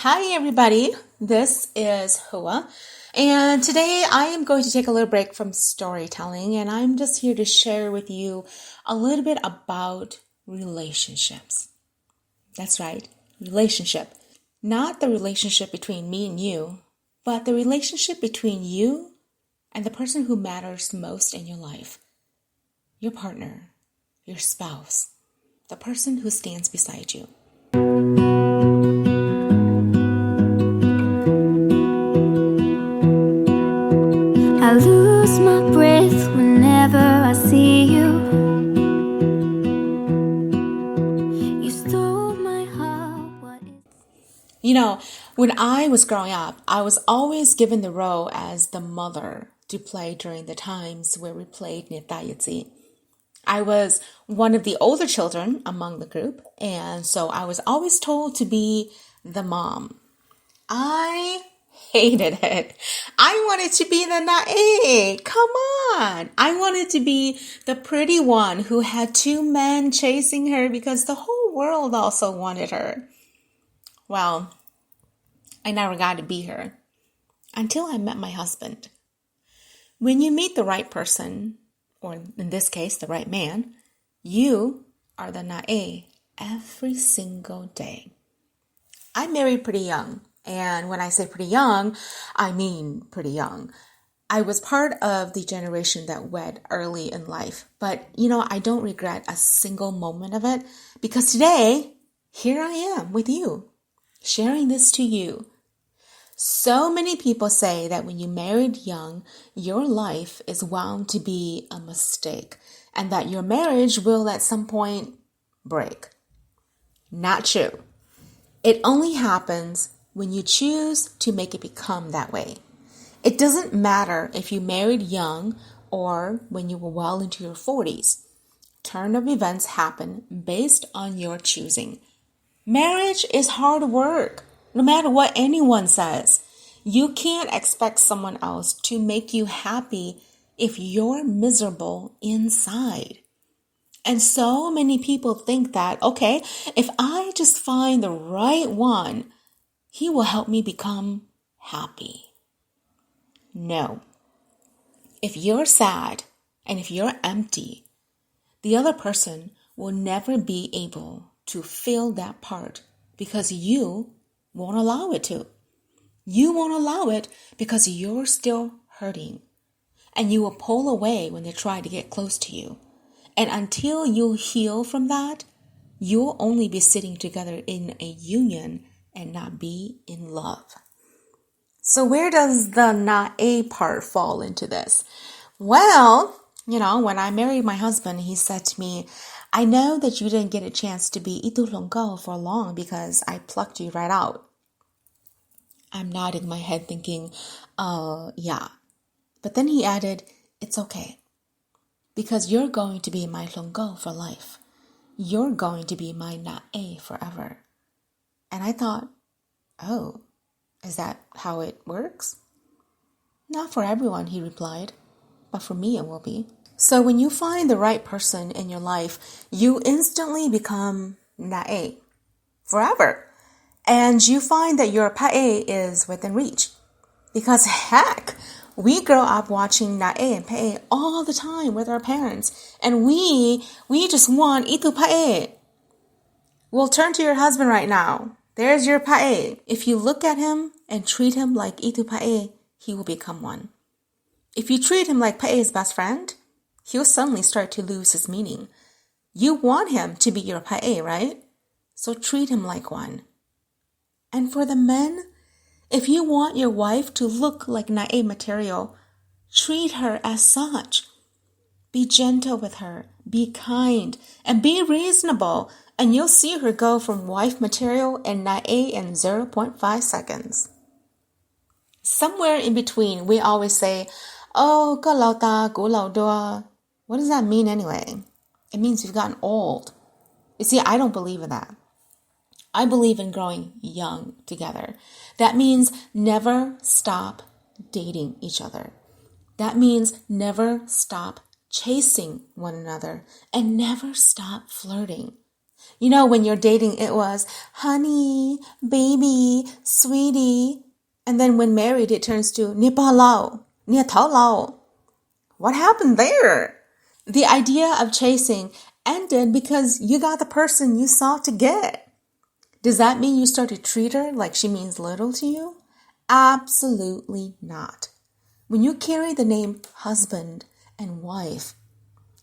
Hi, everybody. This is Hua. And today I am going to take a little break from storytelling, and I'm just here to share with you a little bit about relationships. That's right, relationship. Not the relationship between me and you, but the relationship between you and the person who matters most in your life. Your partner, your spouse, the person who stands beside you. I lose my breath whenever I see you. You stole my heart. When I was growing up, I was always given the role as the mother to play during the times where we played Nitayatsi. I was one of the older children among the group, and so I was always told to be the mom. I hated it. I wanted to be the nae. Come on. I wanted to be the pretty one who had two men chasing her because the whole world also wanted her. Well, I never got to be her until I met my husband. When you meet the right person, or in this case, the right man, you are the nae every single day. I married pretty young. And when I say pretty young, I mean pretty young. I was part of the generation that wed early in life. But, I don't regret a single moment of it because today, here I am with you, sharing this to you. So many people say that when you married young, your life is bound to be a mistake and that your marriage will at some point break. Not true. It only happens when you choose to make it become that way. It doesn't matter if you married young or when you were well into your 40s. Turn of events happen based on your choosing. Marriage is hard work, no matter what anyone says. You can't expect someone else to make you happy if you're miserable inside. And so many people think that, okay, if I just find the right one, he will help me become happy. No. If you're sad and if you're empty, the other person will never be able to fill that part because you won't allow it to. You won't allow it because you're still hurting. And you will pull away when they try to get close to you. And until you heal from that, you'll only be sitting together in a union and not be in love. So where does the nae part fall into this? Well, when I married my husband, he said to me, I know that you didn't get a chance to be itulonggo for long because I plucked you right out. I'm nodding my head thinking, yeah. But then he added, it's okay. Because you're going to be my longgo for life. You're going to be my nae forever. And I thought, oh, is that how it works? Not for everyone, he replied, but for me it will be. So when you find the right person in your life, you instantly become nae forever. And you find that your pae is within reach. Because heck, we grow up watching nae and pae all the time with our parents. And we just want itu pae. Well, turn to your husband right now. There's your pae. If you look at him and treat him like itu pae, he will become one. If you treat him like pae's best friend, he'll suddenly start to lose his meaning. You want him to be your pae, right? So treat him like one. And for the men, if you want your wife to look like nae material, treat her as such. Be gentle with her, be kind, and be reasonable, and you'll see her go from wife material and nae in 0.5 seconds. Somewhere in between, we always say, oh, ka lao ta, gu lao dua. What does that mean anyway? It means you've gotten old. You see, I don't believe in that. I believe in growing young together. That means never stop dating each other. That means never stop chasing one another and never stop flirting. You know, when you're dating, it was honey, baby, sweetie. And then when married, it turns to 你不老, 你讨老. What happened there? The idea of chasing ended because you got the person you sought to get. Does that mean you start to treat her like she means little to you? Absolutely not. When you carry the name husband and wife,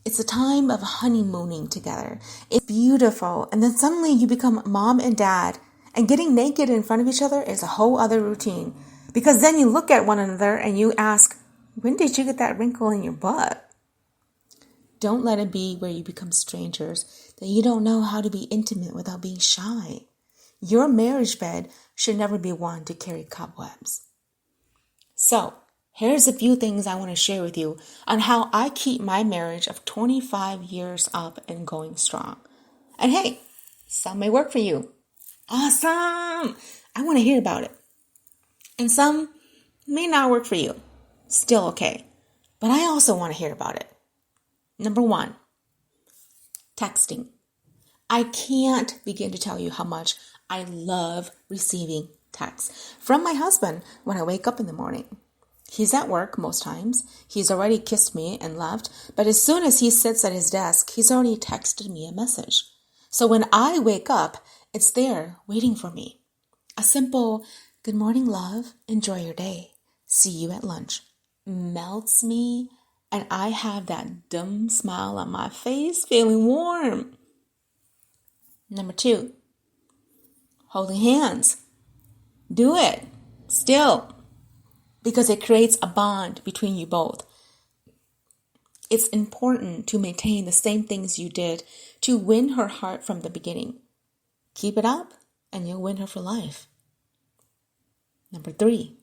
it's a time of honeymooning together. It's beautiful. And then suddenly you become mom and dad. And getting naked in front of each other is a whole other routine. Because then you look at one another and you ask, when did you get that wrinkle in your butt? Don't let it be where you become strangers, that you don't know how to be intimate without being shy. Your marriage bed should never be one to carry cobwebs. So, here's a few things I want to share with you on how I keep my marriage of 25 years up and going strong. And hey, some may work for you. Awesome! I want to hear about it. And some may not work for you. Still okay. But I also want to hear about it. Number 1, texting. I can't begin to tell you how much I love receiving texts from my husband when I wake up in the morning. He's at work most times. He's already kissed me and left. But as soon as he sits at his desk, he's already texted me a message. So when I wake up, it's there waiting for me. A simple, good morning, love. Enjoy your day. See you at lunch. Melts me, and I have that dumb smile on my face, feeling warm. Number 2, holding hands. Do it. Still. Because it creates a bond between you both. It's important to maintain the same things you did to win her heart from the beginning. Keep it up and you'll win her for life. Number 3,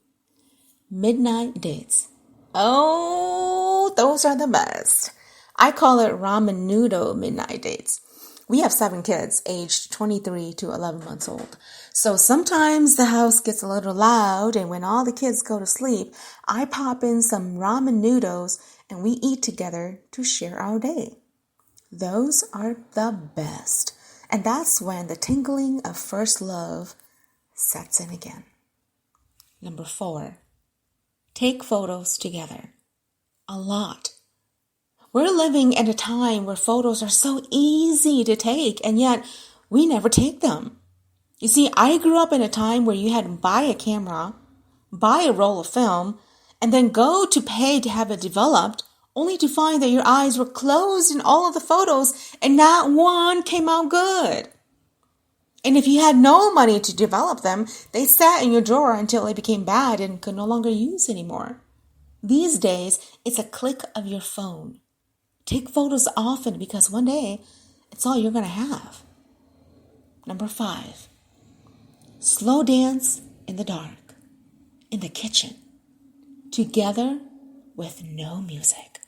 midnight dates. Oh, those are the best. I call it ramen noodle midnight dates. We have 7 kids aged 23 to 11 months old. So sometimes the house gets a little loud, and when all the kids go to sleep, I pop in some ramen noodles and we eat together to share our day. Those are the best. And that's when the tingling of first love sets in again. Number 4, take photos together. A lot. We're living in a time where photos are so easy to take, and yet we never take them. You see, I grew up in a time where you had to buy a camera, buy a roll of film, and then go to pay to have it developed, only to find that your eyes were closed in all of the photos and not one came out good. And if you had no money to develop them, they sat in your drawer until they became bad and could no longer use anymore. These days, it's a click of your phone. Take photos often because one day, it's all you're going to have. Number 5, slow dance in the dark, in the kitchen, together with no music.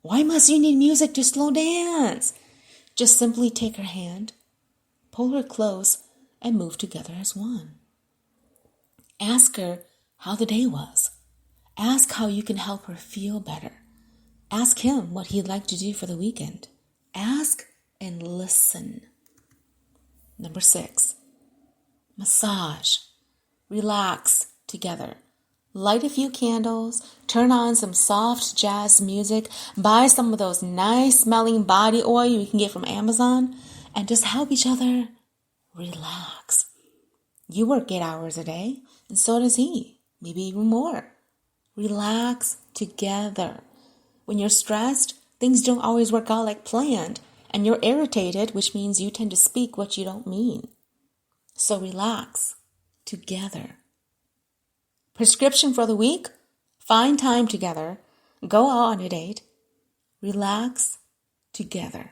Why must you need music to slow dance? Just simply take her hand, pull her close, and move together as one. Ask her how the day was. Ask how you can help her feel better. Ask him what he'd like to do for the weekend. Ask and listen. Number 6, massage. Relax together. Light a few candles, turn on some soft jazz music, buy some of those nice smelling body oil you can get from Amazon, and just help each other relax. You work 8 hours a day, and so does he, maybe even more. Relax together. When you're stressed, things don't always work out like planned, and you're irritated, which means you tend to speak what you don't mean. So relax together. Prescription for the week? Find time together. Go out on a date. Relax together.